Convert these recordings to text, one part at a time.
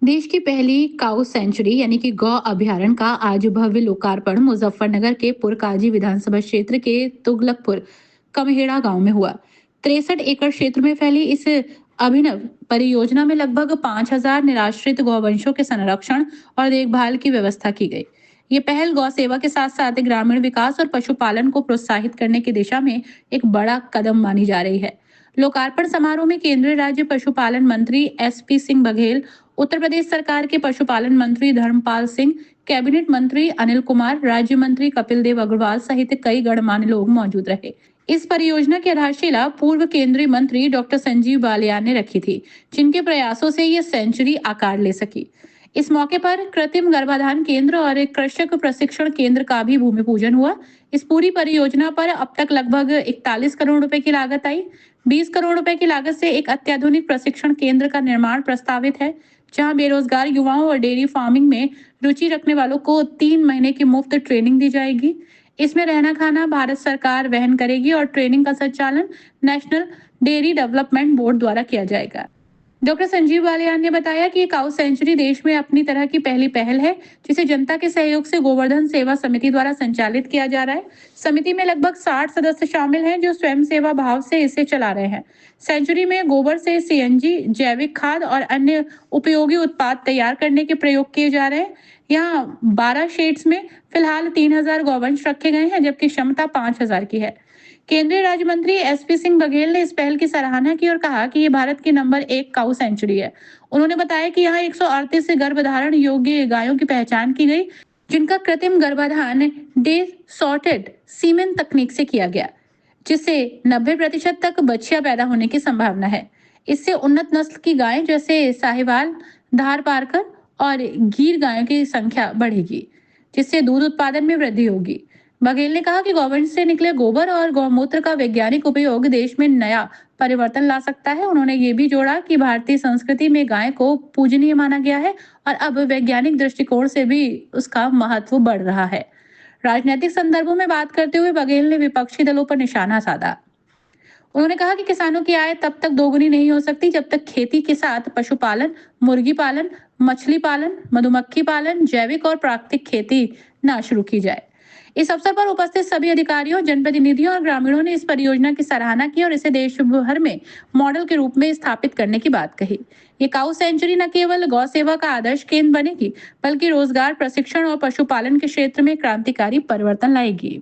देश की पहली काऊ सेंचुरी यानी कि गौ अभयारण्य का आज भव्य लोकार्पण मुजफ्फरनगर के पुरकाजी विधानसभा क्षेत्र के तुगलकपुर कमहेड़ा गांव में हुआ। 63 एकड़ क्षेत्र में फैली इस अभिनव परियोजना में लगभग 5,000 निराश्रित गौवंशों के संरक्षण और देखभाल की व्यवस्था की गई। ये पहल गौ सेवा के साथ साथ ग्रामीण विकास और पशुपालन को प्रोत्साहित करने की दिशा में एक बड़ा कदम मानी जा रही है। लोकार्पण समारोह में केंद्रीय राज्य पशुपालन मंत्री एसपी सिंह बघेल, उत्तर प्रदेश सरकार के पशुपालन मंत्री धर्मपाल सिंह, कैबिनेट मंत्री अनिल कुमार, राज्य मंत्री कपिल देव अग्रवाल सहित कई गणमान्य लोग मौजूद रहे। इस परियोजना की आधारशिला पूर्व केंद्रीय मंत्री डॉक्टर संजीव बालियान ने रखी थी, जिनके प्रयासों से ये सेंचुरी आकार ले सकी। इस मौके पर कृत्रिम गर्भाधान केंद्र और एक कृषक प्रशिक्षण केंद्र का भी भूमि पूजन हुआ। इस पूरी परियोजना पर अब तक लगभग 41 करोड़ रुपए की लागत आई। 20 करोड़ रुपए की लागत से एक अत्याधुनिक प्रशिक्षण केंद्र का निर्माण प्रस्तावित है, जहां बेरोजगार युवाओं और डेयरी फार्मिंग में रुचि रखने वालों को 3 महीने की मुफ्त ट्रेनिंग दी जाएगी। इसमें रहना खाना भारत सरकार वहन करेगी और ट्रेनिंग का संचालन नेशनल डेयरी डेवलपमेंट बोर्ड द्वारा किया जाएगा। डॉक्टर संजीव बालियान ने बताया कि ये काऊ सेंचुरी देश में अपनी तरह की पहली पहल है, जिसे जनता के सहयोग से गोवर्धन सेवा समिति द्वारा संचालित किया जा रहा है। समिति में लगभग 60 सदस्य शामिल हैं, जो स्वयं सेवा भाव से इसे चला रहे हैं। सेंचुरी में गोबर से सीएनजी, जैविक खाद और अन्य उपयोगी उत्पाद तैयार करने के प्रयोग किए जा रहे हैं। यहाँ 12 शेड्स में फिलहाल 3,000 गौवंश रखे गए हैं, जबकि क्षमता 5,000 की है। केंद्रीय राज्य मंत्री एसपी सिंह बघेल ने इस पहल की सराहना की और कहा कि ये भारत की नंबर 1 काऊ सेंचुरी है। उन्होंने बताया कि यहाँ 138 गर्भधारण योग्य गायों की पहचान की गई, जिनका कृत्रिम गर्भाधान डे सॉर्टेड सीमेन तकनीक से किया गया, जिससे 90% तक बच्चियां पैदा होने की संभावना है। इससे उन्नत नस्ल की गायें जैसे साहिवाल, धार पारकर और गीर गायों की संख्या बढ़ेगी, जिससे दूध उत्पादन में वृद्धि होगी। बघेल ने कहा कि गौवंश से निकले गोबर और गौमूत्र का वैज्ञानिक उपयोग देश में नया परिवर्तन ला सकता है। उन्होंने ये भी जोड़ा कि भारतीय संस्कृति में गाय को पूजनीय माना गया है और अब वैज्ञानिक दृष्टिकोण से भी उसका महत्व बढ़ रहा है। राजनीतिक संदर्भों में बात करते हुए बघेल ने विपक्षी दलों पर निशाना साधा। उन्होंने कहा कि किसानों की आय तब तक दोगुनी नहीं हो सकती जब तक खेती के साथ पशुपालन, मुर्गी पालन, मछली पालन, मधुमक्खी पालन, जैविक और प्राकृतिक खेती ना शुरू की जाए। इस अवसर पर उपस्थित सभी अधिकारियों, जनप्रतिनिधियों और ग्रामीणों ने इस परियोजना की सराहना की और इसे देश भर में मॉडल के रूप में स्थापित करने की बात कही। ये काऊ सेंचुरी न केवल गौ सेवा का आदर्श केंद्र बनेगी, बल्कि रोजगार, प्रशिक्षण और पशुपालन के क्षेत्र में क्रांतिकारी परिवर्तन लाएगी।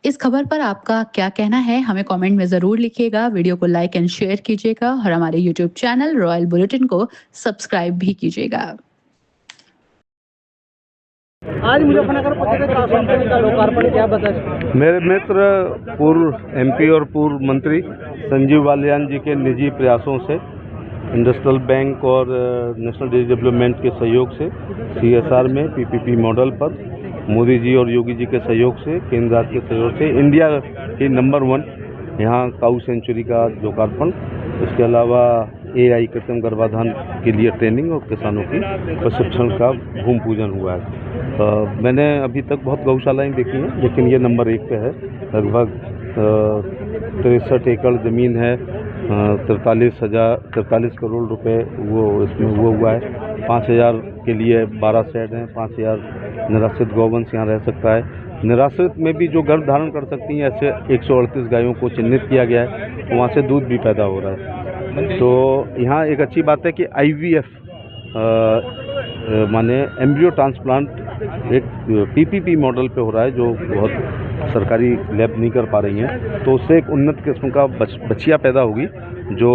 इस खबर पर आपका क्या कहना है, हमें कमेंट में जरूर लिखिएगा। वीडियो को लाइक एंड शेयर कीजिएगा और हमारे यूट्यूब चैनल रॉयल बुलेटिन को सब्सक्राइब भी कीजिएगा। आज मुजफ्फरनगर पहुंचे का लोकार्पण क्या बता? मेरे मित्र पूर्व एमपी और पूर्व मंत्री संजीव बालियान जी के निजी प्रयासों से इंडस्ट्रियल बैंक और नेशनल डेयरी डेवलपमेंट के सहयोग से सीएसआर में पीपीपी मॉडल पर मोदी जी और योगी जी के सहयोग से, केंद्र राज्य के सहयोग से इंडिया की नंबर 1 यहाँ काऊ सेंचुरी का लोकार्पण, इसके अलावा एआई कृत्रिम गर्भाधान के लिए ट्रेनिंग और किसानों की प्रशिक्षण का भूमि पूजन हुआ है। मैंने अभी तक बहुत गौशालाएं देखी हैं, लेकिन ये नंबर 1 पे है। लगभग 63 एकड़ ज़मीन है, 43 करोड़ रुपए वो इसमें हुआ है। 5,000 के लिए 12 शेड हैं, 5,000 निराश्रित गौवंश यहाँ रह सकता है। निराश्रित में भी जो गर्भ धारण कर सकती हैं, ऐसे 138 गायों को चिन्हित किया गया है, तो वहाँ से दूध भी पैदा हो रहा है। तो यहाँ एक अच्छी बात है कि IVF माने एम्ब्रियो ट्रांसप्लांट एक पीपीपी मॉडल पे हो रहा है, जो बहुत सरकारी लैब नहीं कर पा रही हैं। तो उससे एक उन्नत किस्म का बच्चियाँ पैदा होगी, जो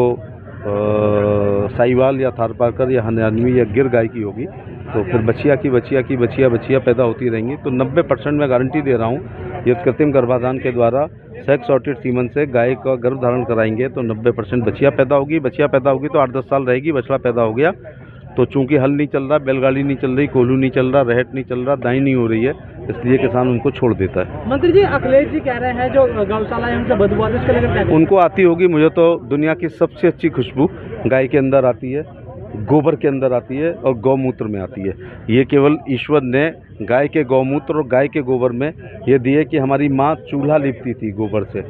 साहिवाल या थारपारकर या हरियाणवी या गिर गाय की होगी। तो फिर बच्चियाँ पैदा होती रहेंगी। तो 90% मैं गारंटी दे रहा हूँ, ये कृत्रिम गर्भाधान के द्वारा सेक्स सॉर्टेड सीमन से गाय का गर्भ धारण कराएंगे तो 90% बच्चियाँ पैदा होगी तो 8-10 साल रहेगी। बछड़ा पैदा हो गया तो चूंकि हल नहीं चल रहा, बैलगाड़ी नहीं चल रही, कोल्हू नहीं चल रहा, रहट नहीं चल रहा, दाई नहीं हो रही है, इसलिए किसान उनको छोड़ देता है। मंत्री जी, अखिलेश जी कह रहे हैं जो गौशाला है उनसे बदबू आती है, उसके लेकर उनको आती होगी। मुझे तो दुनिया की सबसे अच्छी खुशबू गाय के अंदर आती है, गोबर के अंदर आती है और गौमूत्र में आती है। ये केवल ईश्वर ने गाय के गौमूत्र और गाय के गोबर में ये दिए कि हमारी माँ चूल्हा लिपती थी, गोबर से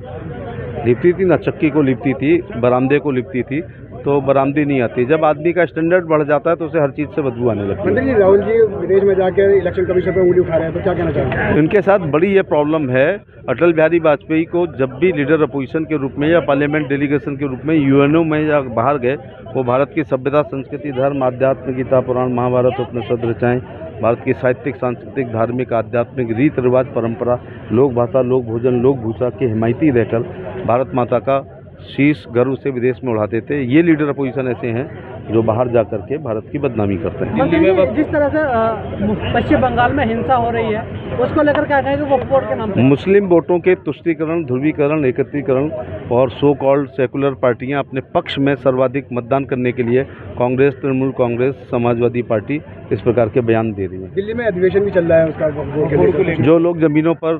लिपती थी ना, चक्की को लिपती थी, बरामदे को लिपती थी, तो बरामदी नहीं आती। जब आदमी का स्टैंडर्ड बढ़ जाता है तो उसे हर चीज़ से बदबू आने लगती है। मंत्री जी, राहुल जी विदेश में जाकर इलेक्शन कमीशन पर उंगली उठा रहे हैं, तो क्या कहना चाहेंगे? इनके साथ बड़ी ये प्रॉब्लम है। अटल बिहारी वाजपेयी को जब भी लीडर अपोजिशन के रूप में या पार्लियामेंट डेलीगेशन के रूप में यूएनओ में या बाहर गए, वो भारत की सभ्यता, संस्कृति, धर्म, आध्यात्म, गीता, पुराण, महाभारत, उपनिषद रचाएं, भारत की साहित्यिक, सांस्कृतिक, धार्मिक, आध्यात्मिक रीत रिवाज, परंपरा, लोक भाषा, लोक भोजन, लोक भूषा के हिमायती रहकर भारत माता का शीश गर्व से विदेश में उड़ाते थे। ये लीडर अपोजिशन ऐसे हैं जो बाहर जा करके भारत की बदनामी करते हैं। मंत्री जी, जिस तरह से पश्चिम बंगाल में हिंसा हो रही है, उसको लेकर क्या कहेंगे वक्फ बोर्ड के नाम पर? मुस्लिम वोटों के तुष्टीकरण, ध्रुवीकरण, एकत्रीकरण और सो कॉल्ड सेकुलर पार्टियां अपने पक्ष में सर्वाधिक मतदान करने के लिए कांग्रेस, तृणमूल कांग्रेस, समाजवादी पार्टी इस प्रकार के बयान दे रही है। दिल्ली में अधिवेशन भी चल रहा है उसका, वक्फ बोर्ड को लेकर। जो लोग जमीनों पर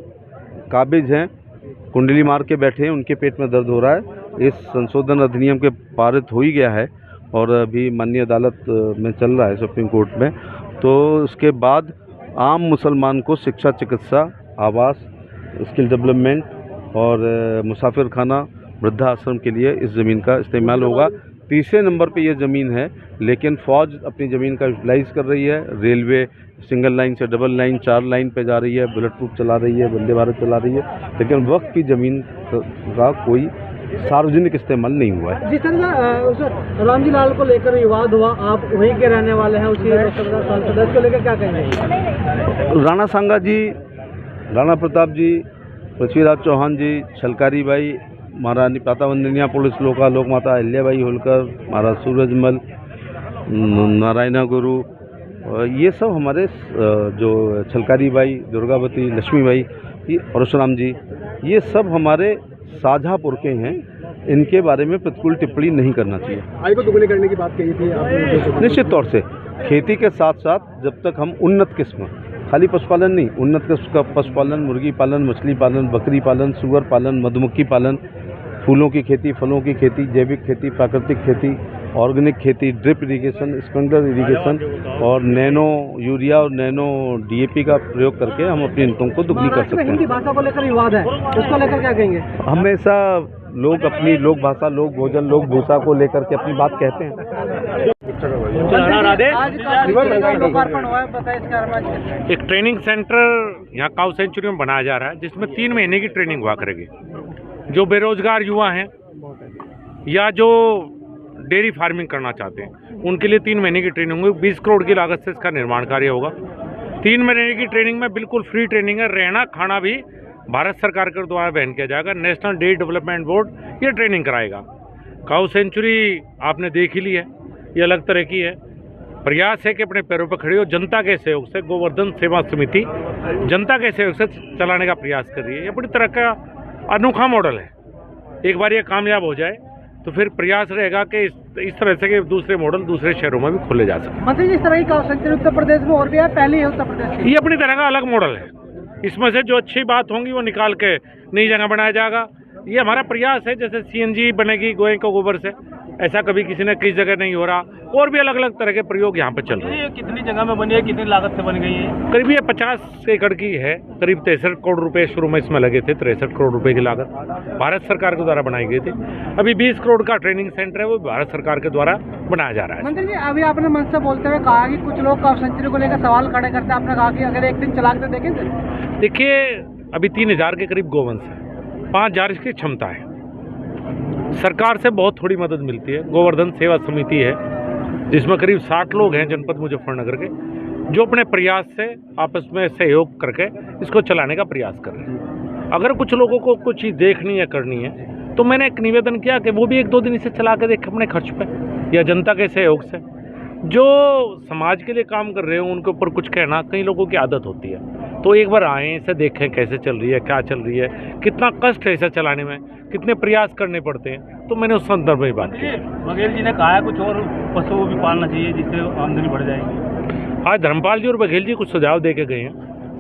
काबिज हैं, कुंडली मार के बैठे हैं, उनके पेट में दर्द हो रहा है। इस संशोधन अधिनियम के पारित हो ही गया है और अभी माननीय अदालत में चल रहा है, सुप्रीम कोर्ट में। तो उसके बाद आम मुसलमान को शिक्षा, चिकित्सा, आवास, स्किल डेवलपमेंट और मुसाफिर खाना, वृद्धाश्रम के लिए इस ज़मीन का इस्तेमाल होगा। तीसरे नंबर पे ये ज़मीन है, लेकिन फ़ौज अपनी ज़मीन का यूटिलाइज़ कर रही है। रेलवे सिंगल लाइन से डबल लाइन, 4 लाइन पे जा रही है, बुलेट प्रूफ चला रही है, वंदे भारत चला रही है, लेकिन वक्त की ज़मीन का कोई सार्वजनिक इस्तेमाल नहीं हुआ है। जिस तरह से रामजी लाल को लेकर विवाद हुआ, आप वहीं के रहने वाले हैं, उसी लोकसभा सांसद, इसको लेकर क्या कहेंगे? राणा सांगा जी, राणा प्रताप जी, पृथ्वीराज चौहान जी, छलकारी बाई, महारानी पातावंदनिया पुलिस लोका, लोक माता अहिल्याबाई होलकर, महाराज सूरजमल, नारायणा गुरु, ये सब हमारे जो छलकारी बाई, दुर्गावती, लक्ष्मीबाई, ये परशुराम जी, ये सब हमारे साझा पुरखे हैं। इनके बारे में प्रतिकूल टिप्पणी नहीं करना चाहिए। आय को दुगनी करने की बात कही थी आपने। निश्चित तौर से खेती के साथ साथ जब तक हम उन्नत किस्म, खाली पशुपालन नहीं, उन्नत किस्म का पशुपालन, मुर्गी पालन, मछली पालन, बकरी पालन, सुअर पालन, मधुमक्खी पालन, फूलों की खेती, फलों की खेती, जैविक खेती, प्राकृतिक खेती, ऑर्गेनिक खेती, ड्रिप इरिगेशन, स्प्रिंकलर इरिगेशन और नैनो यूरिया और नैनो डीएपी का प्रयोग करके हम अपनी इनकम को दुगनी कर सकते हैं। हिंदी भाषा को लेकर विवाद है, उसको लेकर क्या कहेंगे? हमेशा लोग अपनी लोक भाषा, लोक भोजन, लोक भूषा को लेकर के अपनी बात कहते हैं। आज लोकार्पण हुआ है, बताइए इसके बारे में। एक ट्रेनिंग सेंटर यहाँ काऊ सेंचुरी में बनाया जा रहा है, जिसमें 3 महीने की ट्रेनिंग हुआ करेगी। जो बेरोजगार युवा हैं या जो डेयरी फार्मिंग करना चाहते हैं, उनके लिए 3 महीने की ट्रेनिंग होगी। 20 करोड़ की लागत से इसका निर्माण कार्य होगा। 3 महीने की ट्रेनिंग में बिल्कुल फ्री ट्रेनिंग है। रहना खाना भी भारत सरकार के द्वारा वहन किया जाएगा। नेशनल डेयरी डेवलपमेंट बोर्ड ये ट्रेनिंग कराएगा। काऊ सेंचुरी आपने देख ही ली है, ये अलग तरह की है। प्रयास है कि अपने पैरों पर खड़ी हो। जनता के सहयोग से गोवर्धन सेवा समिति जनता के सहयोग से चलाने का प्रयास कर रही है। ये बड़ी तरह का अनोखा मॉडल है। एक बार ये कामयाब हो जाए तो फिर प्रयास रहेगा कि इस तरह से कि दूसरे मॉडल दूसरे शहरों में भी खोले जा सकें। मंत्री जी, इस तरह की काऊ सेंचुरी उत्तर प्रदेश में और भी है, पहले ही उत्तर प्रदेश की? ये अपनी तरह का अलग मॉडल है। इसमें से जो अच्छी बात होंगी वो निकाल के नई जगह बनाया जाएगा। ये हमारा प्रयास है। जैसे सीएनजी बनेगी गोए के गोबर से, ऐसा कभी किसी ने किस जगह नहीं हो रहा। और भी अलग अलग तरह के प्रयोग यहाँ पे चल रहे हैं। कितनी जगह में बनी है, कितनी लागत से बन गई है? करीब ये 50 एकड़ की है। करीब 63 करोड़ रुपए शुरू में इसमें लगे थे। 63 करोड़ रुपए की लागत भारत सरकार के द्वारा बनाई गई थी। अभी 20 करोड़ का ट्रेनिंग सेंटर है, वो भारत सरकार के द्वारा बनाया जा रहा है। मंत्री जी, अभी आपने मंच से बोलते हुए कहा कि कुछ लोग काऊ सेंचुरी को लेकर सवाल खड़े करते हैं। आपने कहा कि अगर एक दिन चला के देखेंगे। देखिए, अभी 3000 के करीब गोवंश है, 5000 की क्षमता है। सरकार से बहुत थोड़ी मदद मिलती है। गोवर्धन सेवा समिति है, जिसमें करीब 60 लोग हैं जनपद मुजफ्फरनगर के, जो अपने प्रयास से आपस में सहयोग करके इसको चलाने का प्रयास कर रहे हैं। अगर कुछ लोगों को कुछ चीज़ देखनी है, करनी है, तो मैंने एक निवेदन किया कि वो भी 1-2 दिन इसे चला के देखें अपने खर्च पे या जनता के सहयोग से। जो समाज के लिए काम कर रहे हो उनके ऊपर कुछ कहना कई लोगों की आदत होती है। तो एक बार आएँ, इसे देखें कैसे चल रही है, क्या चल रही है, कितना कष्ट है इसे चलाने में, कितने प्रयास करने पड़ते हैं। तो मैंने उस संदर्भ में बात की। बघेल जी ने कहा है कुछ और पशुओं भी पालना चाहिए जिससे आमदनी बढ़ जाएगी। आज धर्मपाल जी और बघेल जी कुछ सुझाव दे के गए हैं।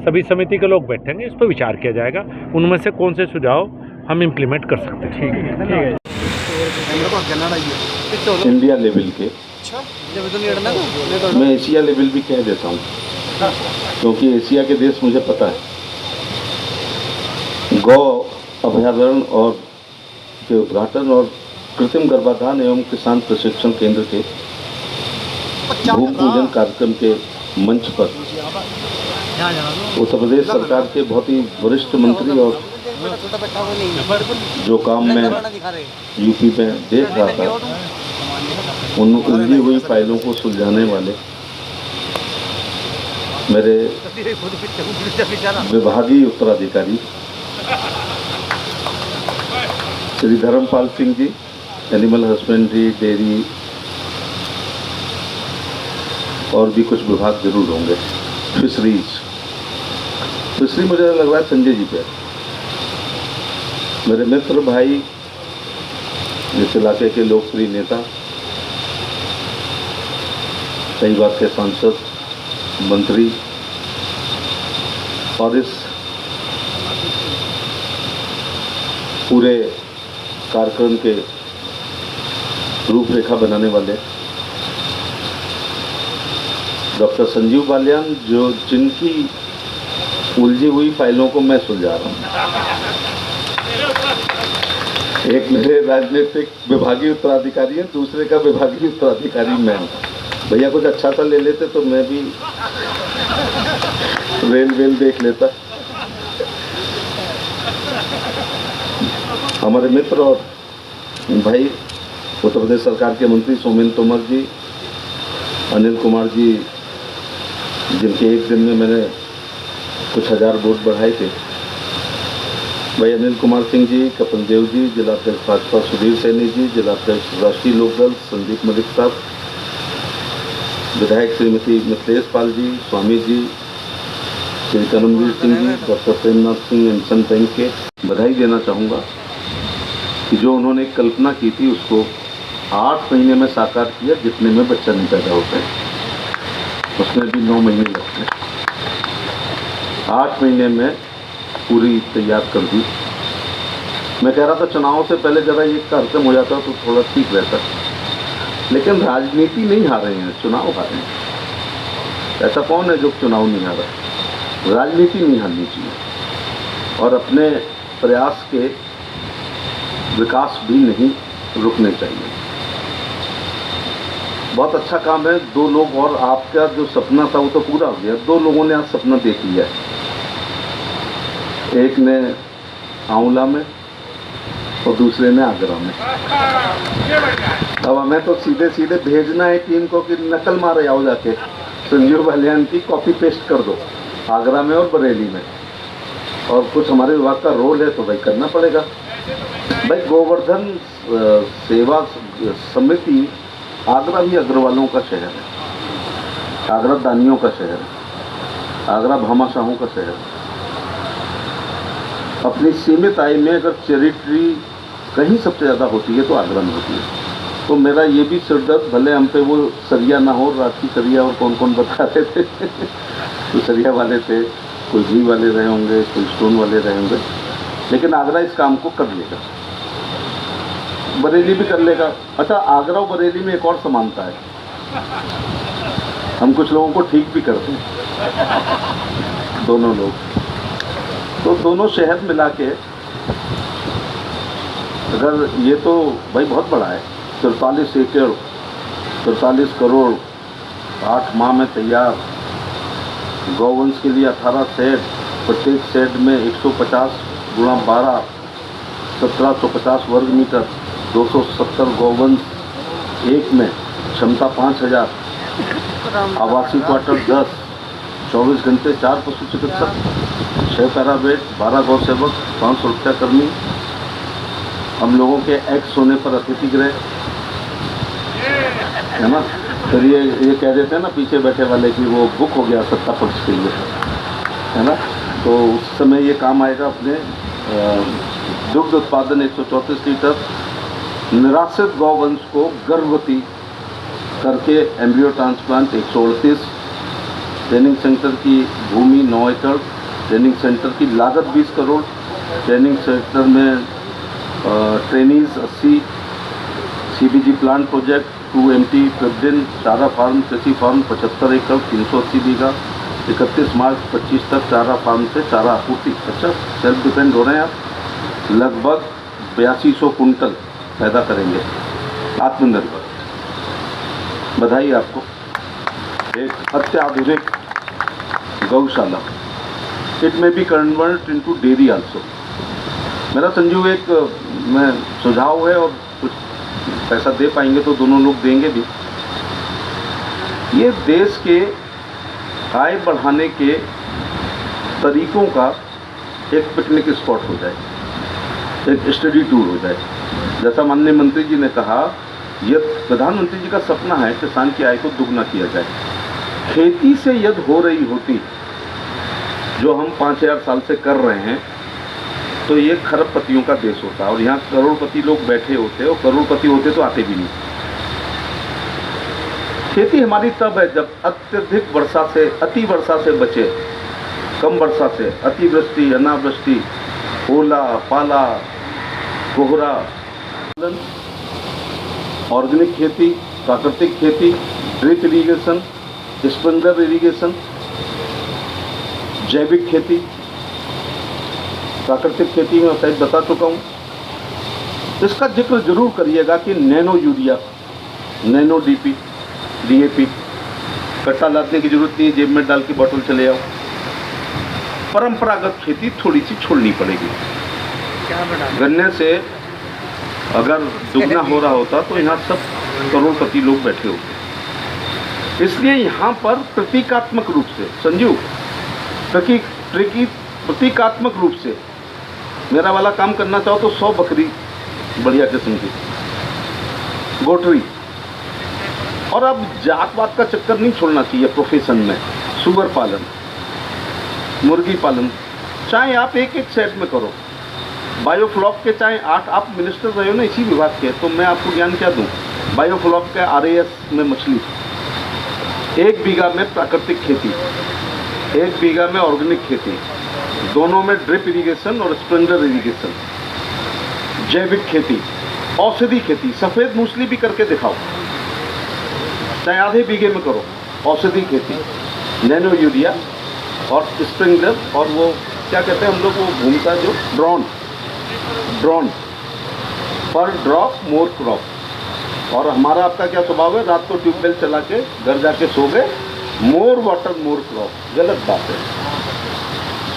सभी समिति के लोग बैठेंगे, इस पर विचार किया जाएगा। उनमें से कौन से सुझाव हम इम्प्लीमेंट कर सकते हैं। ठीक है। इंडिया लेवल के, मैं एशिया लेवल भी कह देता हूँ, क्योंकि एशिया के देश मुझे पता है। गौ अभयारण्य और के उद्घाटन और कृत्रिम गर्भाधान एवं किसान प्रशिक्षण केंद्र के भूमि पूजन कार्यक्रम के मंच पर उत्तर प्रदेश सरकार के बहुत ही वरिष्ठ मंत्री और जो काम मैं यूपी में देख रहा था, उन उलझी हुई फाइलों को सुलझाने वाले मेरे विभागीय उत्तराधिकारी Shri Dharmpal Singh ji, animal husbandry, dairy और भी कुछ विभाग जरूर होंगे, फिशरी मुझे लग रहा है संजय जी पे, मेरे मित्र भाई, इस इलाके के लोकप्रिय नेता, कई बार के सांसद, मंत्री, और इस पूरे कार्यक्रम के रूपरेखा बनाने वाले डॉक्टर संजीव बालियान, जिनकी उलझी हुई फाइलों को मैं सुलझा रहा हूँ। एक मेरे राजनीतिक विभागीय उत्तराधिकारी है, दूसरे का विभागीय उत्तराधिकारी मैं हूँ। भैया कुछ अच्छा सा ले लेते तो मैं भी रेल देख लेता। हमारे मित्र और भाई उत्तर प्रदेश सरकार के मंत्री सोमेंद्र तोमर जी, अनिल कुमार जी, जिनके एक दिन में मैंने कुछ हजार वोट बढ़ाए थे, भाई अनिल कुमार सिंह जी, कपिल देव जी, जिला अध्यक्ष भाजपा सुधीर सैनी जी, जिला अध्यक्ष राष्ट्रीय लोकदल संदीप मलिक साहब, विधायक श्रीमती मिथिलेश पाल जी, स्वामी जी, श्री कर्मवीर सिंह जी, डॉक्टर प्रेमनाथ सिंह एमसन बैंक के बधाई देना चाहूँगा कि जो उन्होंने कल्पना की थी उसको 8 महीने में साकार किया, जितने में बच्चा नहीं पैदा होता है उसमें भी 9 महीने लगते हैं। 8 महीने में पूरी तैयार कर दी। मैं कह रहा था चुनाव से पहले जरा ये कार्यक्रम हो जाता तो थोड़ा ठीक रहता, लेकिन राजनीति नहीं हारे हैं, चुनाव हारे हैं। ऐसा कौन है जो चुनाव नहीं हारा? राजनीति नहीं हारनी चाहिए और अपने प्रयास के विकास भी नहीं रुकने चाहिए। बहुत अच्छा काम है। 2 लोग और आपका जो सपना था वो तो पूरा हो गया। 2 लोगों ने आज सपना देख लिया है, एक ने आंवला में और दूसरे ने आगरा में। अब हमें तो सीधे सीधे भेजना है टीम को कि नकल मारे आओ जाके संजीव बालियान की कॉपी पेस्ट कर दो आगरा में और बरेली में, और कुछ हमारे विभाग का रोल है तो भाई करना पड़ेगा। भाई गोवर्धन सेवा समिति आगरा भी अग्रवालों का शहर है, आगरा दानियों का शहर है, आगरा भामाशाहों का शहर है। अपनी सीमित आय में अगर चैरिटी कहीं सबसे ज़्यादा होती है तो आगरा में होती है। तो मेरा ये भी सिरदर्द, भले हम पे वो सरिया ना हो, राखी सरिया और कौन कौन बताते थे तो सरिया वाले थे, कोई घी वाले रहे होंगे, कोई स्टोन वाले रहे होंगे, लेकिन आगरा इस काम को कर लेगा, बरेली भी कर लेगा। अच्छा, आगरा और बरेली में एक और समानता है, हम कुछ लोगों को ठीक भी करते हैं, दोनों लोग। तो दोनों शहर मिला के अगर ये तो भाई बहुत बड़ा है, 43 एकड़ 43 करोड़ 8 माह में तैयार, गौवंश के लिए 18 शेड, प्रत्येक शेड में 150 गुणा 12 1750 वर्ग मीटर, 270 गौवंश एक में, क्षमता 5000, आवासीय क्वार्टर 10, 24 घंटे 4 पशु चिकित्सक, 6 पैरावेट, 12 गौ सेवक, 5 सुरक्षा कर्मी, हम लोगों के एक्स होने पर अतिथि गृह है ना। फिर ये कह देते हैं ना पीछे बैठे वाले कि वो बुक हो गया सत्ता पक्ष के लिए, है ना। तो उस समय ये काम आएगा। अपने दुग्ध उत्पादन 134 लीटर, निराश्रित गौवंश को गर्भवती करके एम्ब्रियो ट्रांसप्लांट 138, ट्रेनिंग सेंटर की भूमि 9 एकड़, ट्रेनिंग सेंटर की लागत 20 करोड़, ट्रेनिंग सेंटर में trainees 80, CBG plant project 2 MT प्रेबडेन, चारा फार्म, कृषि फार्म 75 एकड़ 380 बीघा, 31 मार्च 25 तक चारा फार्म से चारा आपूर्ति। अच्छा, सेल्फ डिपेंड हो रहे हैं आप। लगभग 8200 कुंटल पैदा करेंगे, आत्मनिर्भर। बधाई आपको। एक अत्याधुनिक गौशाला, it may be convert into dairy also. मेरा संजू एक मैं सुझाव है, और कुछ पैसा दे पाएंगे तो दोनों लोग देंगे भी। ये देश के आय बढ़ाने के तरीकों का एक पिकनिक स्पॉट हो जाए, एक स्टडी टूर हो जाए। जैसा माननीय मंत्री जी ने कहा, यह प्रधानमंत्री जी का सपना है किसान की आय को दुगना किया जाए। खेती से यदि हो रही होती जो हम 5000 साल से कर रहे हैं, तो ये खरबपतियों का देश होता, और यहाँ करोड़पति लोग बैठे होते, और करोड़पति होते तो आते भी नहीं। खेती हमारी तब है जब अत्यधिक वर्षा से, अति वर्षा से बचे, कम वर्षा से, अतिवृष्टि, अनावृष्टि, ओला, पाला, कोहरा। ऑर्गेनिक खेती, प्राकृतिक खेती, ड्रिप इरिगेशन, स्प्रिंकलर इरिगेशन, जैविक खेती। प्राकृतिक खेती में शायद बता चुका हूँ। इसका जिक्र जरूर करिएगा कि nano urea, nano DP, DAP, कट्टा लादने की जरूरत नहीं है, जेब में डाल के बोतल चले आओ। परंपरागत खेती थोड़ी सी छोड़नी पड़ेगी। गन्ने से अगर दुगना हो रहा होता तो यहाँ सब करोड़पति लोग बैठे होते। इसलिए यहाँ पर प्रतीकात्मक रूप से, संजू, प्रतीकात्मक रूप से मेरा वाला काम करना चाहो तो 100 बकरी बढ़िया किस्म की, गोटरी। और अब जात पात का चक्कर नहीं छोड़ना चाहिए प्रोफेशन में। सुअर पालन, मुर्गी पालन, चाहे आप एक एक सेट में करो। बायोफ्लॉक के चाहे 8, आप मिनिस्टर रहे हो ना इसी विभाग के, तो मैं आपको ज्ञान क्या दूं। बायोफ्लॉक के RAS में मछली, 1 बीघा में प्राकृतिक खेती, 1 बीघा में ऑर्गेनिक खेती, दोनों में ड्रिप इरिगेशन और स्प्रिंकलर इरिगेशन, जैविक खेती, औषधि खेती, सफ़ेद मूसली भी करके दिखाओ, चाहे आधे बीघे में करो। औषधि खेती, नैनो यूरिया और स्प्रिंकलर, और वो क्या कहते हैं हम लोग, वो घूमता जो ड्रोन पर ड्रॉप मोर क्रॉप। और हमारा आपका क्या स्वभाव है, रात को ट्यूबवेल चला के घर जाके सो गए, मोर वाटर मोर क्रॉप। गलत बात है।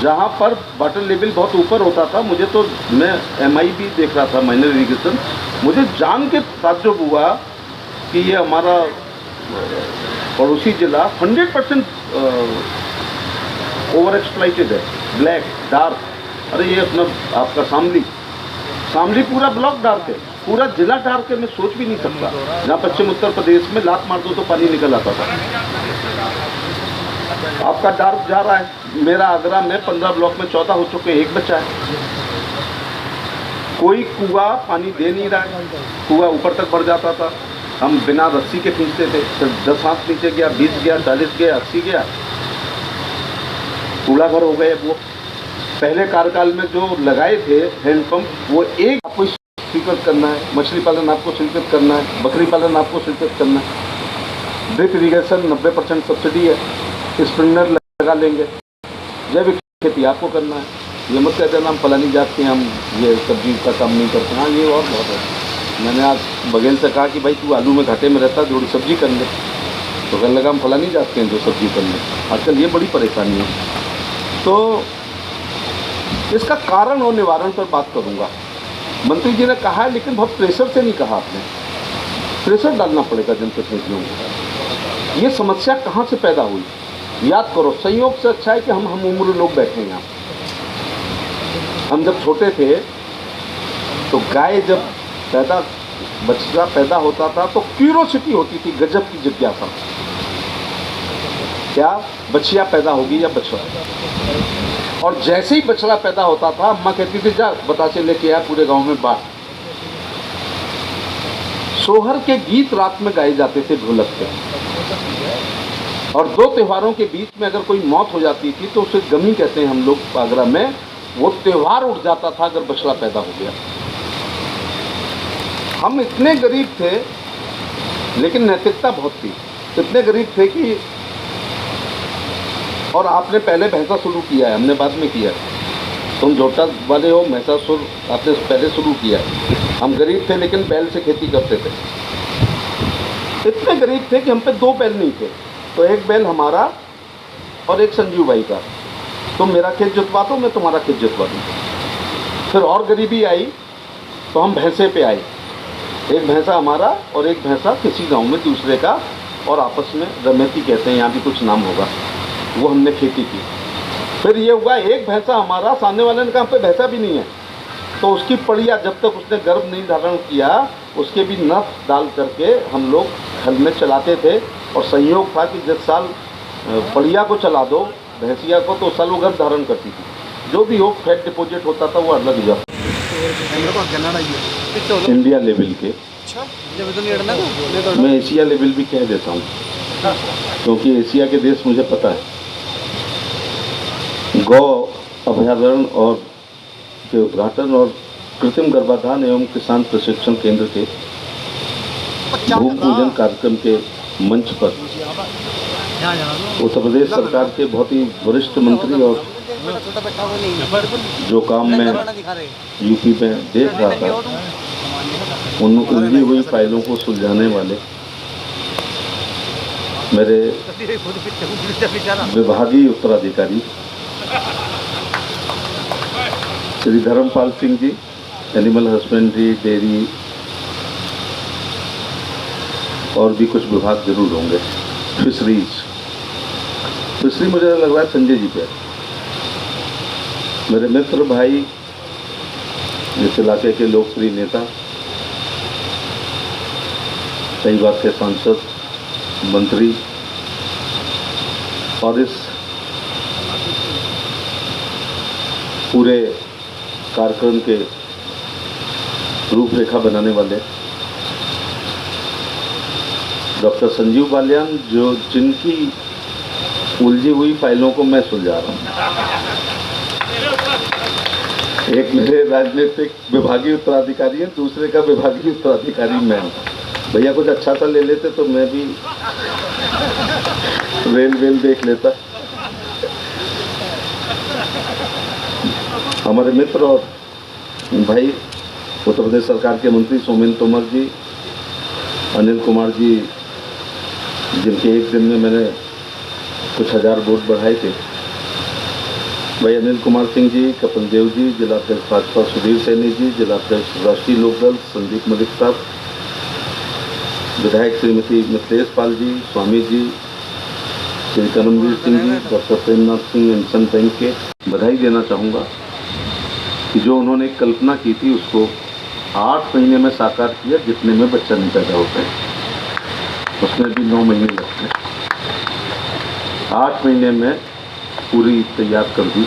जहाँ पर वाटर लेवल बहुत ऊपर होता था, मुझे तो, मैं MI भी देख रहा था, माइनर इरिगेशन, मुझे जान के ताज्जुब हुआ कि ये हमारा पड़ोसी जिला 100% ओवर एक्सप्लाइटेड है। ब्लैक, डार्क, अरे ये अपना आपका शामली पूरा ब्लॉक डार्क है, पूरा जिला डार्क है। मैं सोच भी नहीं सकता, जहाँ पश्चिम उत्तर प्रदेश में लात मार दो तो पानी निकल आता था, आपका डार्क जा रहा है। मेरा आगरा में 15 ब्लॉक में 14 हो चुके, 1 बचा है। कोई कुआं पानी दे नहीं रहा है, कुआं ऊपर तक बढ़ जाता था, हम बिना रस्सी के खींचते थे, फिर 10 हाथ नीचे गया, 20 गया, 40 गया, 80 गया, कूड़ा घर हो गए। वो पहले कार्यकाल में जो लगाए थे हैंडपम्प, वो एक आपको स्वीकृत करना है, मछली पालन आपको स्वीकृत करना है, बकरी पालन आपको स्वीकृत करना है, ड्रिप इरीगेशन 90% सब्सिडी है, स्प्रिंकलर लगा लेंगे, जैविक खेती आपको करना है। ये मत कह देना हम फलानी जात के, हम ये सब्जी का काम नहीं करते। हाँ, ये और बहुत है। मैंने आज बघेल से कहा कि भाई तू आलू में घाटे में रहता, थोड़ी सब्जी कर ले, तो कहने लगा हम फलानी जात के हैं जो सब्जी कर ले। आजकल ये बड़ी परेशानी है। तो इसका कारण और निवारण पर बात करूंगा। मंत्री जी ने कहा है, लेकिन बहुत प्रेशर से नहीं कहा आपने। प्रेशर डालना पड़ेगा जनप्रतिनिधियों को। ये समस्या कहाँ से पैदा हुई, याद करो। संयोग से अच्छा है कि हम उम्र लोग बैठे हैं यहाँ। हम जब छोटे थे तो गाय जब बछड़ा पैदा होता था तो क्यूरोसिटी होती थी, गजब की जिज्ञासा, क्या बछिया पैदा होगी या बछड़ा। और जैसे ही बछड़ा पैदा होता था, अम्मा कहती थी जा बतासे लेके आ, पूरे गांव में बांट। सोहर के गीत रात में गाए जाते थे ढोलक पे। और 2 त्योहारों के बीच में अगर कोई मौत हो जाती थी तो उसे गमी कहते हैं हम लोग आगरा में, वो त्योहार उठ जाता था अगर बछड़ा पैदा हो गया। हम इतने गरीब थे लेकिन नैतिकता बहुत थी। इतने गरीब थे कि, और आपने पहले भैंसा शुरू किया है, हमने बाद में किया है। तुम झोटा वाले हो, भैंसासुर आपने पहले शुरू किया है। हम गरीब थे लेकिन बैल से खेती करते थे। इतने गरीब थे कि हम पे 2 बैल नहीं थे, तो एक बैल हमारा और एक संजीव भाई का। तुम मेरा खेत जुतवा दो, मैं तुम्हारा खेत जुतवा दूँ। फिर और गरीबी आई तो हम भैंसे पे आए। एक भैंसा हमारा और एक भैंसा किसी गांव में दूसरे का, और आपस में रमेती कहते हैं, यहाँ भी कुछ नाम होगा, वो हमने खेती की। फिर ये हुआ एक भैंसा हमारा, सामने वाले ने कहा हम पे भैंसा भी नहीं है, तो उसकी पड़िया जब तक उसने गर्भ नहीं धारण किया उसके भी नफ डाल करके हम लोग घर में चलाते थे। और संयोग था कि जिस साल पड़िया को चला दो भैंसिया को, तो उस साल वो गर्भ धारण करती थी। जो भी हो फैट डिपॉजिट होता था वो अलग ही इंडिया लेवल के, मैं एशिया लेवल भी कह देता हूँ क्योंकि एशिया के देश मुझे पता है। गौ अभयारण्य और के उद्घाटन और कृत्रिम गर्भाधान एवं किसान प्रशिक्षण केंद्र के भूमि पूजन कार्यक्रम के मंच पर उत्तर प्रदेश सरकार के बहुत ही वरिष्ठ मंत्री और जो काम मैं यूपी में देख रहा था, उन उलझी हुई फाइलों को सुलझाने वाले मेरे विभागीय उत्तराधिकारी Shri Dharmpal Singh ji, animal husbandry, dairy और भी कुछ विभाग जरूर होंगे। फिशरी मुझे लग रहा है संजय जी पे। मेरे मित्र भाई, इस इलाके के लोकप्रिय नेता, कई बार के सांसद, मंत्री, और इस पूरे कार्यक्रम के रूपरेखा बनाने वाले डॉक्टर संजीव बालियान, जो जिनकी उलझी हुई फाइलों को मैं सुलझा रहा हूँ। एक मेरे राजनीतिक विभागीय उत्तराधिकारी है, दूसरे का विभागीय उत्तराधिकारी मैं हूँ। भैया कुछ अच्छा सा ले लेते तो मैं भी रेल देख लेता। हमारे मित्र और भाई उत्तर प्रदेश सरकार के मंत्री सोमेंद्र तोमर जी, अनिल कुमार जी, जिनके एक दिन में मैंने कुछ हजार वोट बढ़ाए थे, भाई अनिल कुमार सिंह जी, कपिल देव जी, जिला अध्यक्ष भाजपा सुधीर सैनी जी, जिला अध्यक्ष राष्ट्रीय लोकदल संदीप मलिक साहब, विधायक श्रीमती मिथिलेश पाल जी, स्वामी जी, श्री करमवीर सिंह जी, डॉक्टर प्रेमनाथ सिंह इंसान बैंक के बधाई देना चाहूँगा कि जो उन्होंने कल्पना की थी उसको 8 महीने में साकार किया, जितने में बच्चा नहीं पैदा होता है उसमें भी 9 महीने लगते हैं। 8 महीने में पूरी तैयार कर दी।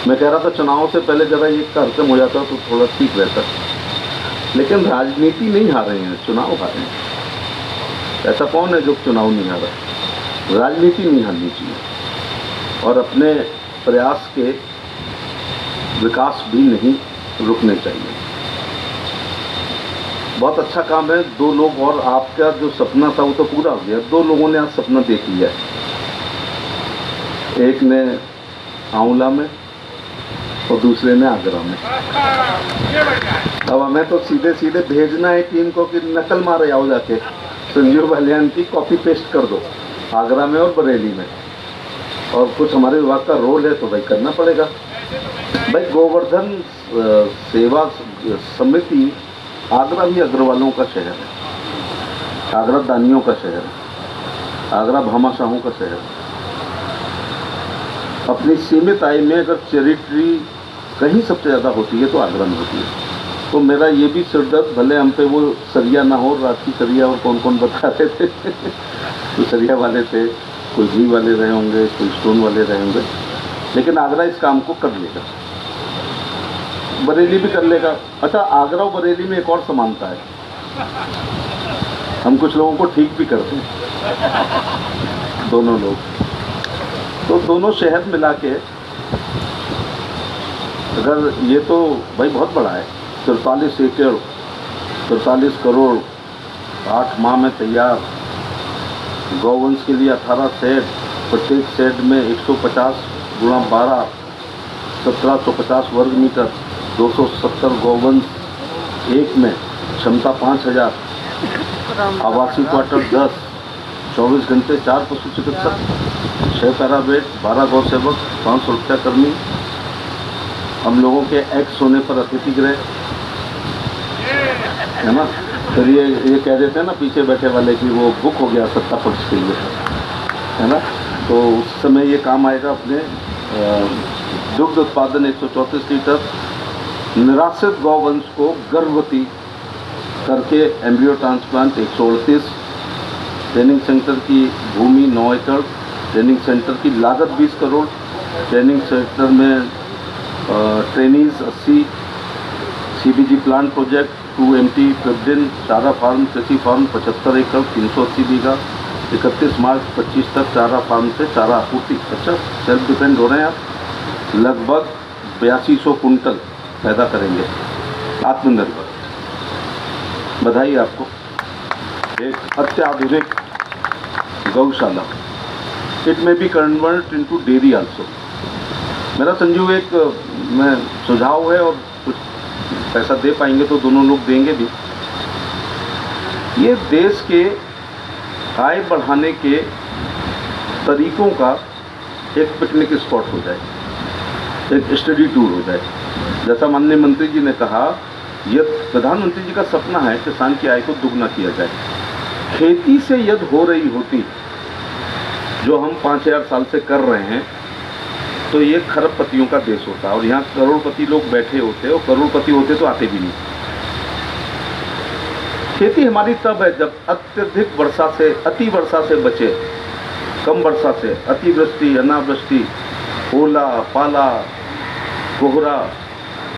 मैं कह रहा था चुनाव से पहले जरा ये कार्यक्रम हो जाता तो थोड़ा ठीक रहता, लेकिन राजनीति नहीं हारे हैं, चुनाव हारे हैं। ऐसा कौन है जो चुनाव नहीं हारा? राजनीति नहीं हारनी चाहिए और अपने प्रयास के विकास भी नहीं रुकने चाहिए। बहुत अच्छा काम है। 2 लोग और आपका जो सपना था वो तो पूरा हो गया। 2 लोगों ने आज सपना देख लिया है, एक ने आंवला में और दूसरे ने आगरा में। अब हमें तो सीधे सीधे भेजना है टीम को कि नकल मारे आओ जाके संजीव बालियान की कॉपी पेस्ट कर दो आगरा में और बरेली में, और कुछ हमारे विभाग का रोल है तो भाई करना पड़ेगा। भाई गोवर्धन सेवा समिति आगरा भी अग्रवालों का शहर है, आगरा दानियों का शहर है, आगरा भामाशाहों का शहर है। अपनी सीमित आय में अगर चैरिटी कहीं सबसे ज़्यादा होती है तो आगरा में होती है। तो मेरा ये भी सिरदर्द, भले हम पे वो सरिया ना हो, राखी सरिया और कौन कौन बताते थे तो सरिया वाले थे, कोई घी वाले रहे होंगे, कोई स्टोन वाले रहे होंगे, लेकिन आगरा इस काम को कर लेगा, बरेली भी कर लेगा। अच्छा, आगरा और बरेली में एक और समानता है, हम कुछ लोगों को ठीक भी करते हैं, दोनों लोग। तो दोनों शहर मिला के अगर ये तो भाई बहुत बड़ा है, 43 एकड़ 43 करोड़ 8 माह में तैयार, गौवंश के लिए 18 शेड, प्रत्येक शेड में 150 गुणा 12 1750 वर्ग मीटर, 270 गौवंश एक में क्षमता 5000, आवासीय क्वार्टर 10, 24 घंटे 4 पशु चिकित्सक, 6 पैरावेट, 12 गौ सेवक, 500 रुपया कर्मी। हम लोगों के एक्स होने पर अतिथि गृह, है ना। फिर ये कह देते हैं ना पीछे बैठे वाले कि वो बुक हो गया सत्ता पक्ष के लिए, है ना। तो उस समय ये काम आएगा अपने दुग्ध उत्पादन 134 लीटर, निराश्रित गौवंश को गर्भवती करके एम्ब्रियो ट्रांसप्लांट 138, ट्रेनिंग सेंटर की भूमि 9 एकड़, ट्रेनिंग सेंटर की लागत 20 करोड़, ट्रेनिंग सेंटर में trainees 80, CBG plant project 2MT प्रेबडिन, चारा फार्म, कृषि फार्म 75 एकड़ 380 बीघा, 31 मार्च 25 तक चारा फार्म से चारा आपूर्ति। अच्छा, सेल्फ डिपेंड हो रहे हैं आप। लगभग 8200 कुंटल पैदा करेंगे, आत्मनिर्भर। बधाई आपको। एक अत्याधुनिक गौशाला, it may be convert into dairy also. मेरा संजू एक मैं सुझाव है, और कुछ पैसा दे पाएंगे तो दोनों लोग देंगे भी। ये देश के आय बढ़ाने के तरीकों का एक पिकनिक स्पॉट हो जाए, एक स्टडी टूर हो जाए। जैसा माननीय मंत्री जी ने कहा, यह प्रधानमंत्री जी का सपना है किसान की आय को दुगना किया जाए। खेती से यदि हो रही होती जो हम 5000 साल से कर रहे हैं, तो ये खरबपतियों का देश होता, और यहाँ करोड़पति लोग बैठे होते, और करोड़पति होते तो आते भी नहीं। खेती हमारी तब है जब अत्यधिक वर्षा से, अति वर्षा से बचे, कम वर्षा से, अतिवृष्टि, अनावृष्टि, ओला, पाला, कोहरा,